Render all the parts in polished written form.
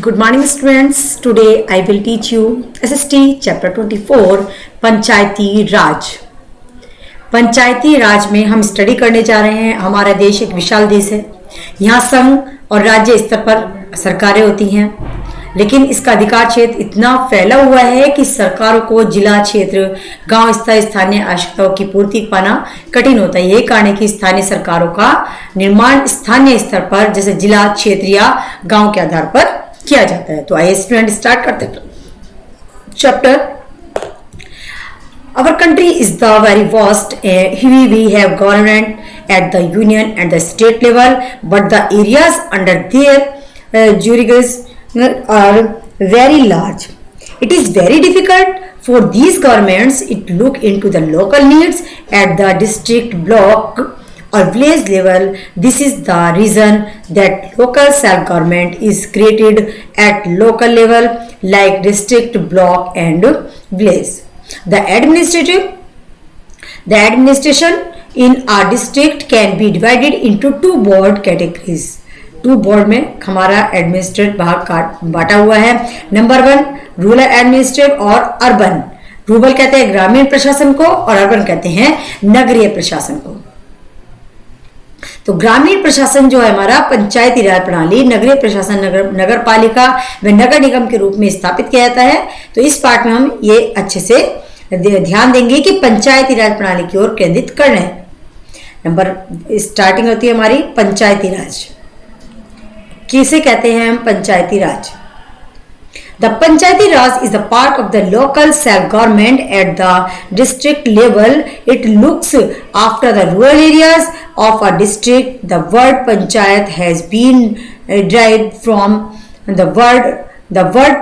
Good morning students. Today I will teach you SST chapter 24 पंचायती राज। पंचायती राज में हम study करने जा रहे हैं। हमारा देश एक विशाल देश है। यहाँ संघ और राज्य स्तर पर सरकारें होती हैं, लेकिन इसका अधिकार क्षेत्र इतना फैला हुआ है कि सरकारों को जिला क्षेत्र गांव स्तर स्थानीय आवश्यकताओं की पूर्ति पाना कठिन होता है। यही कारण है कि स्थानीय सरकारों का निर्माण स्थानीय स्तर पर जैसे जिला क्षेत्र या गांव के आधार पर किया जाता है। तो आइए स्टूडेंट स्टार्ट करते हैं chapter. Our country is the very vast. We have government at the union and the state level, but the areas under their jurisdiction are very large. It is very difficult for these governments to look into the local needs at the district, block or village level. This is the reason that local self-government is created at local level like district, block and village. The administration in our district can be divided into two broad categories. Two broad में हमारा administrative भाग बांटा हुआ है। Number 1 rural administrative और urban. Rural कहते हैं ग्रामीण प्रशासन को और अर्बन कहते हैं नगरीय प्रशासन को। तो ग्रामीण प्रशासन जो है हमारा पंचायती राज प्रणाली, नगरीय प्रशासन नगर पालिका व नगर निगम के रूप में स्थापित किया जाता है। तो इस पार्ट में हम ये अच्छे से ध्यान देंगे कि पंचायती राज प्रणाली की ओर केंद्रित करना है। नंबर स्टार्टिंग होती है हमारी पंचायती राज। किसे कहते हैं हम पंचायती राज? The Panchayati Raj is a part of the local self-government at the district level. It looks after the rural areas of a district. The word Panchayat has been derived from the word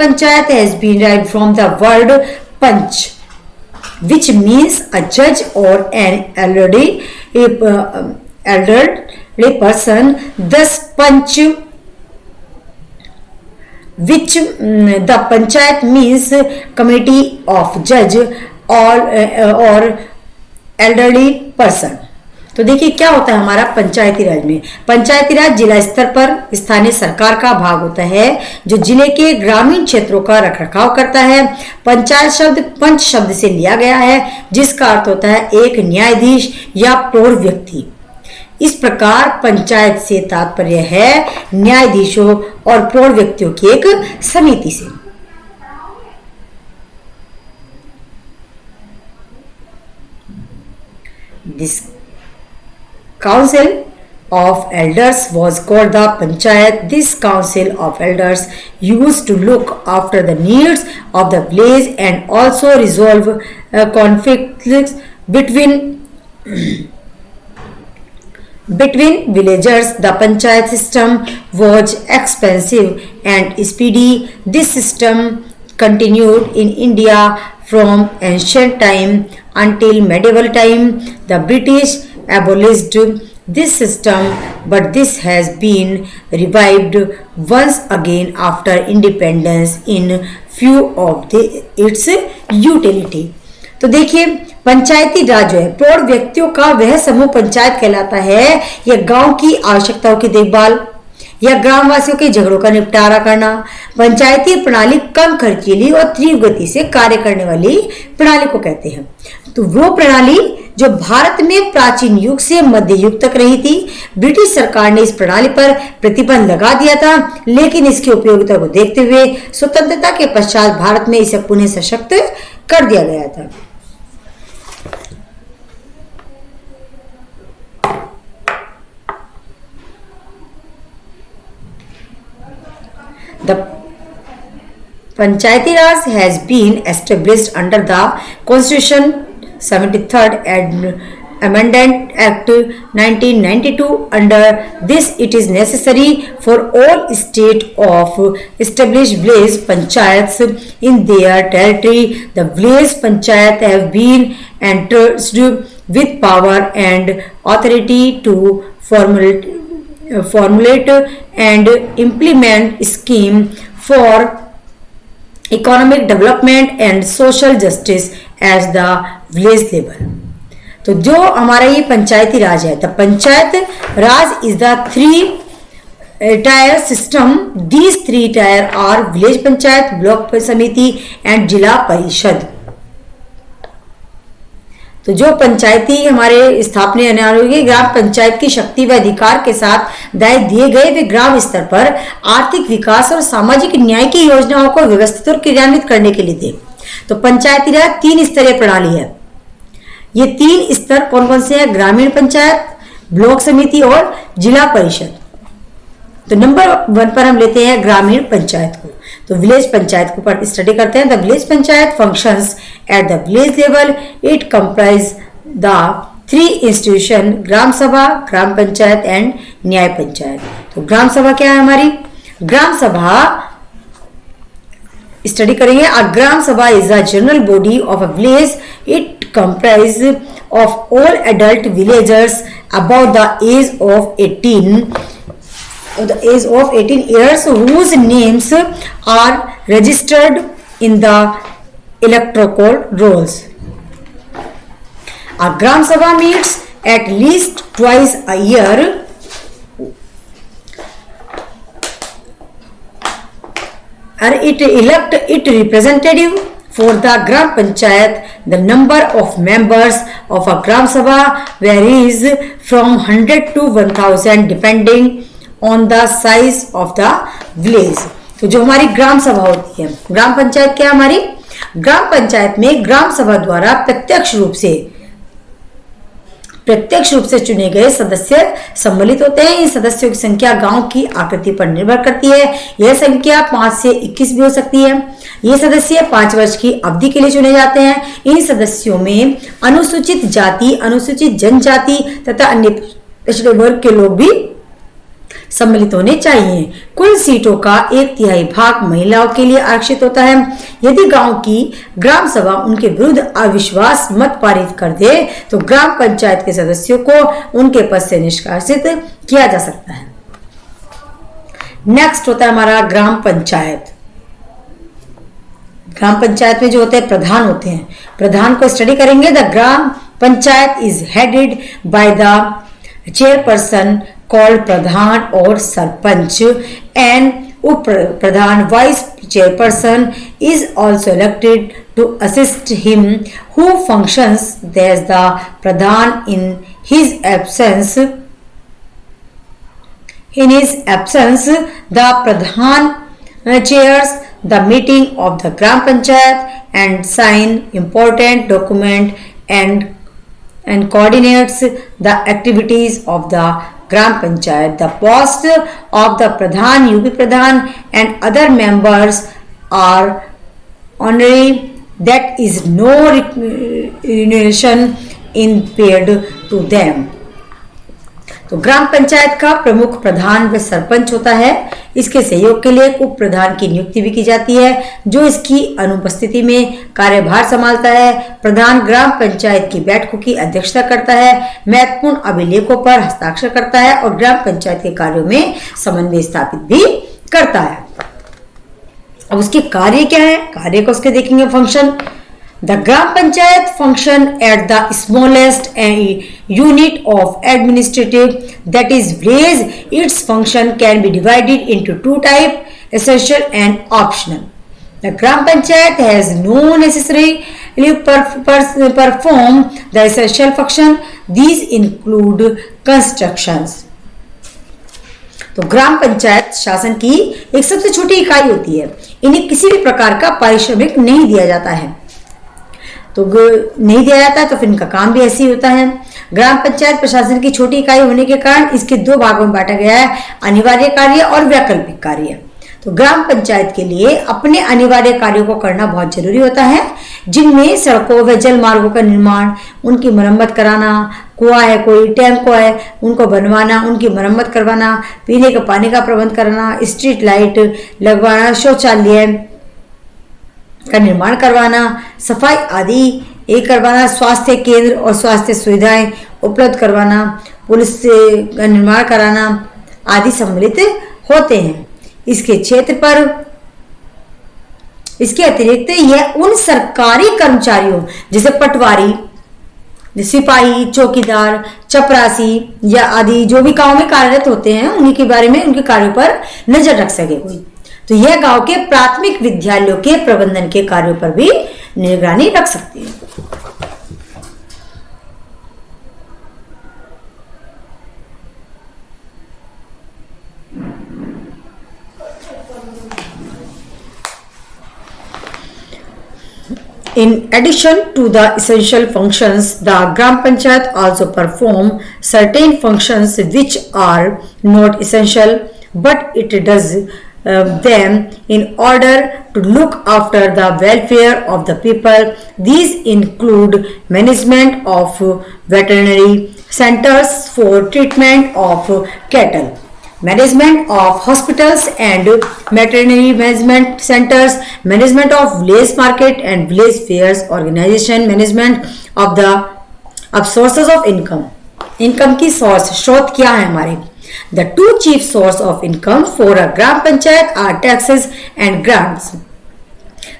Panchayat has been derived from the word Panch, which means a judge or an elderly person. Thus, Panch, which the panchayat means committee of judge or elderly person. तो देखिए क्या होता है हमारा पंचायती राज में। पंचायती राज जिला स्तर पर स्थानीय सरकार का भाग होता है जो जिले के ग्रामीण क्षेत्रों का रखरखाव करता है। पंचायत शब्द पंच शब्द से लिया गया है जिसका अर्थ होता है एक न्यायाधीश या प्रौढ़ व्यक्ति। इस प्रकार पंचायत से तात्पर्य है न्यायाधीशों और प्रौढ़ व्यक्तियों की एक समिति से। This council of elders was called the panchayat. This council of elders used to look after the needs of the village and also resolve conflicts between villagers. The panchayat system was expensive and speedy. This system continued in India from ancient time until medieval time. The British abolished this system, but this has been revived once again after independence in view of its utility. तो देखिए पंचायती राज जो है प्रौढ़ व्यक्तियों का वह समूह पंचायत कहलाता है। यह गांव की आवश्यकताओं की देखभाल या ग्रामवासियों के झगड़ों का निपटारा करना। पंचायती प्रणाली कम खर्चीली और तीव्र गति से कार्य करने वाली प्रणाली को कहते हैं। तो वो प्रणाली जो भारत में प्राचीन युग से मध्य युग तक रही थी। ब्रिटिश सरकार ने इस प्रणाली पर प्रतिबंध लगा दिया था, लेकिन इसकी उपयोगिता को देखते हुए स्वतंत्रता के पश्चात भारत में इसे पुनः सशक्त कर दिया गया था। The Panchayati Raj has been established under the Constitution 73rd Amendment Act 1992. Under this, it is necessary for all state of established village panchayats in their territory. The village panchayat have been entrusted with power and authority to formulate and implement scheme for economic development and social justice at the village level. तो जो हमारा ये पंचायती राज है, the panchayat Raj is the three tier system. These 3 tier are village panchayat, block समिति and जिला परिषद. तो जो पंचायती हमारे स्थापना होगी, ग्राम पंचायत की शक्ति व अधिकार के साथ दायित्व दिए गए वे ग्राम स्तर पर आर्थिक विकास और सामाजिक न्याय की योजनाओं को व्यवस्थित और क्रियान्वित करने के लिए थे. तो पंचायती राज 3 स्तरीय प्रणाली है. ये 3 स्तर कौन कौन से हैं? ग्रामीण पंचायत, ब्लॉक समिति और जिला परिषद. तो नंबर 1 पर हम लेते हैं ग्रामीण पंचायत को. तो विलेज पंचायत को पर स्टडी करते हैं. The village panchayat functions at the village level. It comprise the 3 institution, gram sabha, gram panchayat and nyaya panchayat. तो ग्राम सभा क्या है हमारी? ग्राम सभा स्टडी करेंगे. A Gram Sabha is a general body of a village. It comprise of all adult villagers about the age of 18 years whose names are registered in the electoral rolls. A Gram Sabha meets at least twice a year. And it elect its representative for the Gram Panchayat. The number of members of a Gram Sabha varies from 100 to 1000 depending on the size of the village. तो जो हमारी ग्राम सभा होती है, ग्राम पंचायत क्या हमारी? ग्राम पंचायत में ग्राम सभा द्वारा प्रत्यक्ष रूप से चुने गए सदस्य सम्मिलित होते हैं. इन सदस्यों की संख्या गांव की आकृति पर निर्भर करती है. यह संख्या 5 से 21 भी हो सकती है. ये सदस्य 5 वर्ष की अवधि के लिए चुने जाते हैं. इन सदस्यों में अनुसूचित जाति, अनुसूचित जनजाति तथा अन्य पिछड़े वर्ग के लोग भी सम्मिलित होने चाहिए. कुल सीटों का 1/3 भाग महिलाओं के लिए आरक्षित होता है. यदि गांव की ग्राम सभा उनके विरुद्ध अविश्वास मत पारित कर दे तो ग्राम पंचायत के सदस्यों को उनके पद से निष्कासित किया जा सकता है. नेक्स्ट होता है हमारा ग्राम पंचायत. ग्राम पंचायत में जो होते हैं प्रधान होते हैं. प्रधान को स्टडी करेंगे. The gram panchayat is headed by the chairperson called pradhan और sarpanch and up pradhan vice chairperson is also elected to assist him who functions as the pradhan in his absence. The pradhan chairs the meeting of the Gram Panchayat and sign important document and coordinates the activities of the Gram Panchayat. The post of the Pradhan, UP Pradhan and other members are honorary. That is no remuneration in paid to them. तो ग्राम पंचायत का प्रमुख प्रधान व सरपंच होता है. इसके सहयोग के लिए उप प्रधान की नियुक्ति भी की जाती है जो इसकी अनुपस्थिति में कार्यभार संभालता है. प्रधान ग्राम पंचायत की बैठकों की अध्यक्षता करता है, महत्वपूर्ण अभिलेखों पर हस्ताक्षर करता है और ग्राम पंचायत के कार्यों में समन्वय स्थापित भी करता है. अब उसके कार्य क्या है? कार्य को उसके देखेंगे. Function. The Gram Panchayat function at the smallest unit of administrative, that is village. Its function can be divided into 2 types, essential and optional. The Gram Panchayat has no necessarily perform the essential function. These include constructions. तो ग्राम पंचायत शासन की एक सबसे छोटी इकाई होती है. इन्हें किसी भी प्रकार का पारिश्रमिक नहीं दिया जाता है. तो नहीं दिया जाता तो फिर इनका काम भी ऐसे ही होता है. ग्राम पंचायत प्रशासन की छोटी इकाई होने के कारण इसके 2 भागों में बांटा गया है, अनिवार्य कार्य और वैकल्पिक कार्य. तो ग्राम पंचायत के लिए अपने अनिवार्य कार्यों को करना बहुत जरूरी होता है, जिनमें सड़कों व जल मार्गों का निर्माण, उनकी मरम्मत कराना, कुआं है कोई टैंक है उनको बनवाना, उनकी मरम्मत करवाना, पीने के पानी का प्रबंध करना, स्ट्रीट लाइट लगवाना, शौचालय का निर्माण करवाना, सफाई आदि एक करवाना, स्वास्थ्य केंद्र और स्वास्थ्य सुविधाएं उपलब्ध करवाना, पुलिस का निर्माण कराना आदि सम्मिलित होते हैं. इसके क्षेत्र पर इसके अतिरिक्त यह उन सरकारी कर्मचारियों जैसे पटवारी, सिपाही, चौकीदार, चपरासी या आदि जो भी गांव में कार्यरत होते हैं उन्हीं के बारे में, उनके कार्यों पर नजर रख सके कोई। तो यह गांव के प्राथमिक विद्यालयों के प्रबंधन के कार्यों पर भी निगरानी रख सकती है। In addition to the essential functions, the Gram Panchayat also perform certain functions which are not essential, but it does them in order to look after the welfare of the people. These include management of veterinary centers for treatment of cattle, management of hospitals and veterinary management centers, management of village market and village fairs, organization, management of the sources of income. Income की source, स्रोत क्या है हमारे? The two chief source of income for a Gram Panchayat are taxes and grants.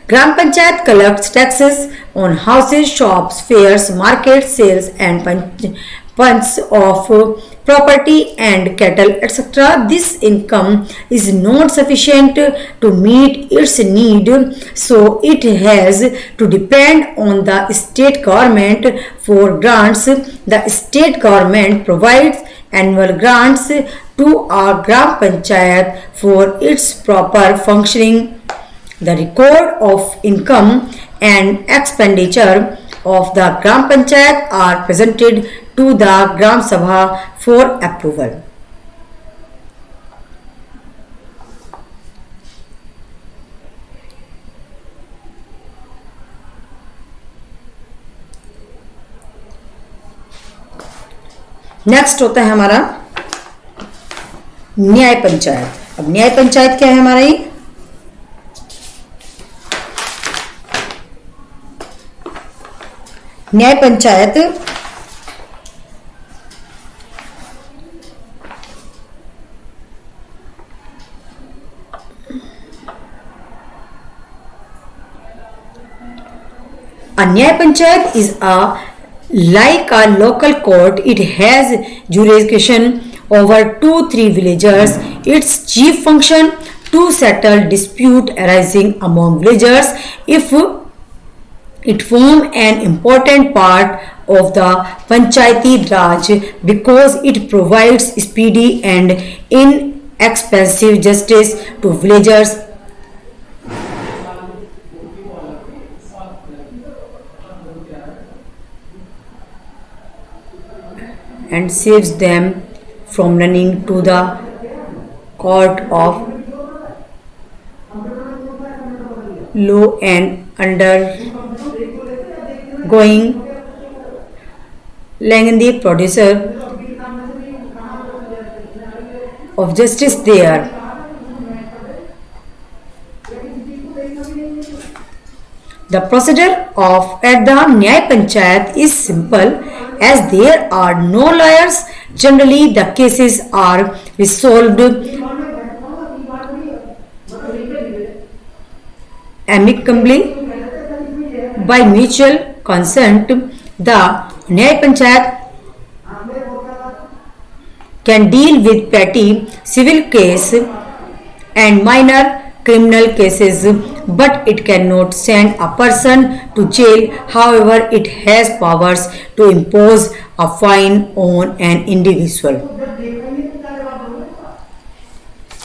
Gram Panchayat collects taxes on houses, shops, fairs, markets, sales and punch of property and cattle, etc. This income is not sufficient to meet its need, so it has to depend on the state government for grants. The state government provides annual grants to a Gram Panchayat for its proper functioning. The record of income and expenditure of the Gram Panchayat are presented to the Gram Sabha for approval. Next होता है हमारा न्याय पंचायत। अब न्याय पंचायत क्या है हमारा? ये न्याय panchayat A Nyaya Panchayat is like a local court. It has jurisdiction over 2-3 villagers. Its chief function to settle dispute arising among villagers. If it form an important part of the Panchayati Raj because it provides speedy and inexpensive justice to villagers. And saves them from running to the court of law and undergoing lengthy procedure of justice there. The procedure at the Nyaya Panchayat is simple. As there are no lawyers, generally the cases are resolved amicably by mutual consent. The Nyaya Panchayat can deal with petty civil case and minor criminal cases, but it cannot send a person to jail. However, it has powers to impose a fine on an individual.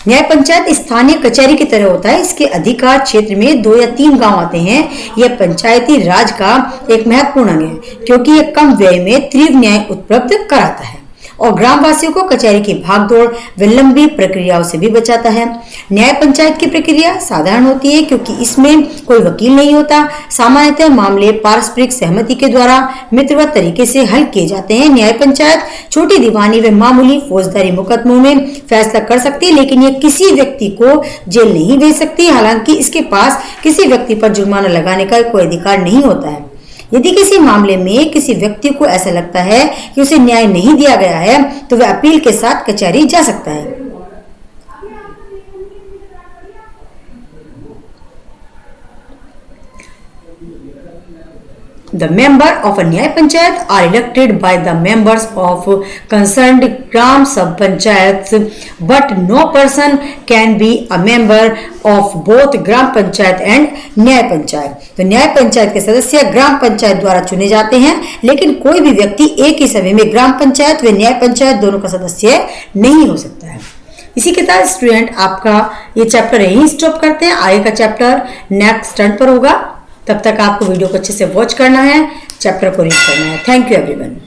न्याय पंचायत स्थानीय कचहरी की तरह होता है। इसके अधिकार क्षेत्र में 2 या 3 गांव आते हैं। यह पंचायती राज का एक महत्वपूर्ण अंग है क्योंकि यह कम व्यय में तीव्र न्याय उपलब्ध कराता है और ग्रामवासियों को कचहरी की भागदौड़ व लंबी प्रक्रियाओं से भी बचाता है। न्याय पंचायत की प्रक्रिया साधारण होती है क्योंकि इसमें कोई वकील नहीं होता। सामान्यतः मामले पारस्परिक सहमति के द्वारा मित्रवत तरीके से हल किए जाते हैं। न्याय पंचायत छोटी दीवानी व मामूली फौजदारी मुकदमों में फैसला कर सकती है, लेकिन यह किसी व्यक्ति को जेल नहीं भेज सकती। हालांकि इसके पास किसी व्यक्ति पर जुर्माना लगाने का कोई अधिकार नहीं होता है। यदि किसी मामले में किसी व्यक्ति को ऐसा लगता है कि उसे न्याय नहीं दिया गया है तो वह अपील के साथ कचहरी जा सकता है। The member of a nyaya panchayat are elected by the members of concerned gram sub panchayat, but no person can be a member of both gram panchayat and nyaya panchayat. तो न्याय पंचायत के सदस्य ग्राम पंचायत द्वारा चुने जाते हैं, लेकिन कोई भी व्यक्ति एक ही समय में ग्राम पंचायत व न्याय पंचायत दोनों का सदस्य नहीं हो सकता है। इसी के साथ स्टूडेंट आपका ये चैप्टर यहीं स्टॉप करते हैं। आगे का चैप्टर नेक्स्ट टर्न पर होगा। तब तक आपको वीडियो को अच्छे से वॉच करना है, चैप्टर को रीड करना है। Thank you everyone.